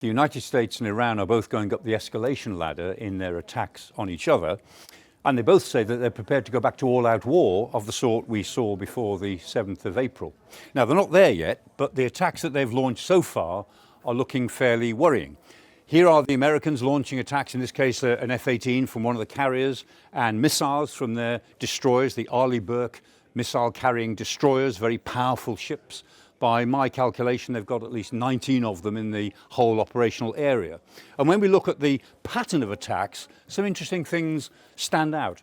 The United States and Iran are both going up the escalation ladder in their attacks on each other, and they both say that they're prepared to go back to all-out war of the sort we saw before the 7th of April. Now, they're not there yet, but the attacks that they've launched so far are looking fairly worrying. Here are the Americans launching attacks, in this case an F-18 from one of the carriers, and missiles from their destroyers, the Arleigh Burke missile-carrying destroyers, very powerful ships. By my calculation, they've got at least 19 of them in the whole operational area. And when we look at the pattern of attacks, some interesting things stand out.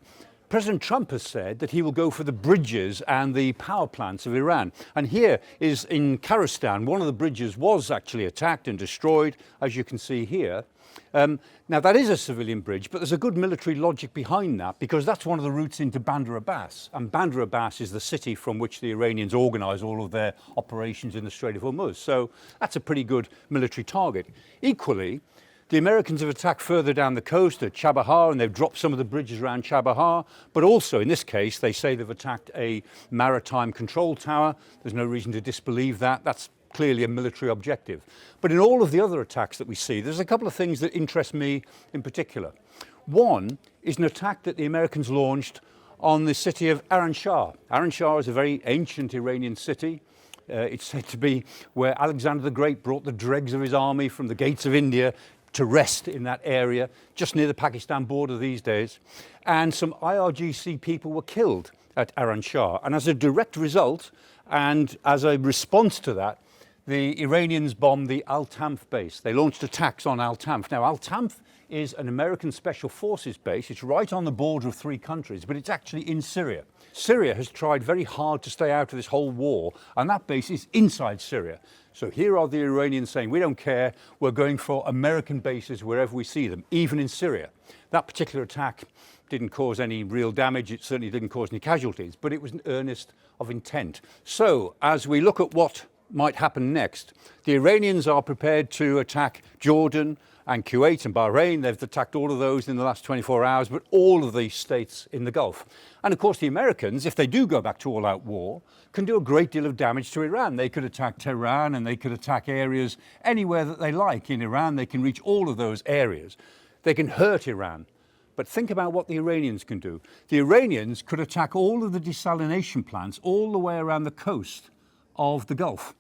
President Trump has said that he will go for the bridges and the power plants of Iran. And here is in Kazakhstan, one of the bridges was actually attacked and destroyed, as you can see here. Now, that is a civilian bridge, but there's a good military logic behind that, because that's one of the routes into Bandar Abbas. And Bandar Abbas is the city from which the Iranians organise all of their operations in the Strait of Hormuz. So that's a pretty good military target. Equally, the Americans have attacked further down the coast at Chabahar, and they've dropped some of the bridges around Chabahar. But also, in this case, they say they've attacked a maritime control tower. There's no reason to disbelieve that. That's clearly a military objective. But in all of the other attacks that we see, there's a couple of things that interest me in particular. One is an attack that the Americans launched on the city of Aran Shah. Aran Shah is a very ancient Iranian city. It's said to be where Alexander the Great brought the dregs of his army from the gates of India to rest in that area, just near the Pakistan border these days. And some IRGC people were killed at Aran Shah. And as a direct result, and as a response to that, the Iranians bombed the Al-Tanf base. They launched attacks on Al-Tanf. Now, Al-Tanf is an American Special Forces base. It's right on the border of 3 countries, but it's actually in Syria. Syria has tried very hard to stay out of this whole war, and that base is inside Syria. So here are the Iranians saying, we don't care, we're going for American bases wherever we see them, even in Syria. That particular attack didn't cause any real damage. It certainly didn't cause any casualties, but it was an earnest of intent. So as we look at what might happen next, the Iranians are prepared to attack Jordan and Kuwait and Bahrain. They've attacked all of those in the last 24 hours, but all of these states in the Gulf. And of course, the Americans, if they do go back to all-out war, can do a great deal of damage to Iran. They could attack Tehran, and they could attack areas anywhere that they like in Iran. They can reach all of those areas. They can hurt Iran. But think about what the Iranians can do. The Iranians could attack all of the desalination plants all the way around the coast of the Gulf.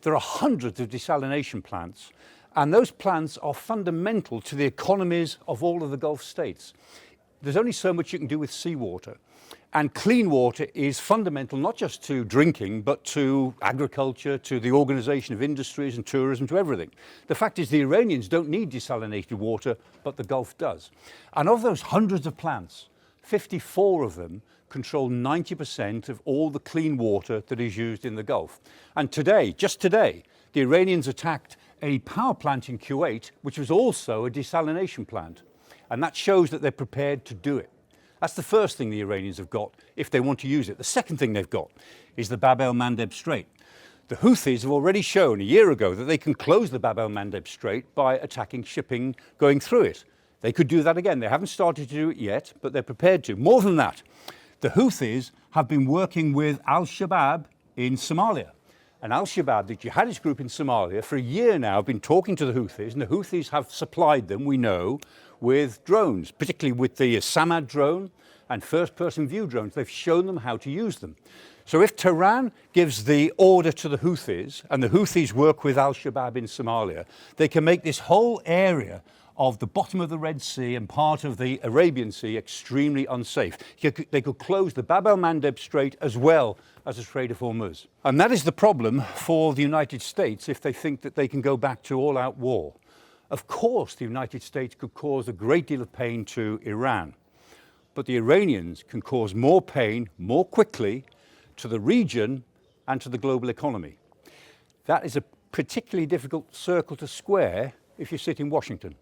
There are hundreds of desalination plants, and those plants are fundamental to the economies of all of the Gulf states. There's only so much you can do with seawater, and clean water is fundamental not just to drinking, but to agriculture, to the organization of industries and tourism, to everything. The fact is the Iranians don't need desalinated water, but the Gulf does. And of those hundreds of plants, 54 of them control 90% of all the clean water that is used in the Gulf. And today, just today, the Iranians attacked a power plant in Kuwait, which was also a desalination plant. And that shows that they're prepared to do it. That's the first thing the Iranians have got if they want to use it. The second thing they've got is the Bab el-Mandeb Strait. The Houthis have already shown a year ago that they can close the Bab el-Mandeb Strait by attacking shipping going through it. They could do that again. They haven't started to do it yet, but they're prepared to. More than that, the Houthis have been working with Al-Shabaab in Somalia. And Al-Shabaab, the jihadist group in Somalia, for a year now have been talking to the Houthis, and the Houthis have supplied them, we know, with drones, particularly with the Samad drone and first-person view drones. They've shown them how to use them. So if Tehran gives the order to the Houthis, and the Houthis work with Al-Shabaab in Somalia, they can make this whole area of the bottom of the Red Sea and part of the Arabian Sea extremely unsafe. They could close the Bab el-Mandeb Strait as well as the Strait of Hormuz. And that is the problem for the United States if they think that they can go back to all-out war. Of course, the United States could cause a great deal of pain to Iran, but the Iranians can cause more pain more quickly to the region and to the global economy. That is a particularly difficult circle to square if you sit in Washington.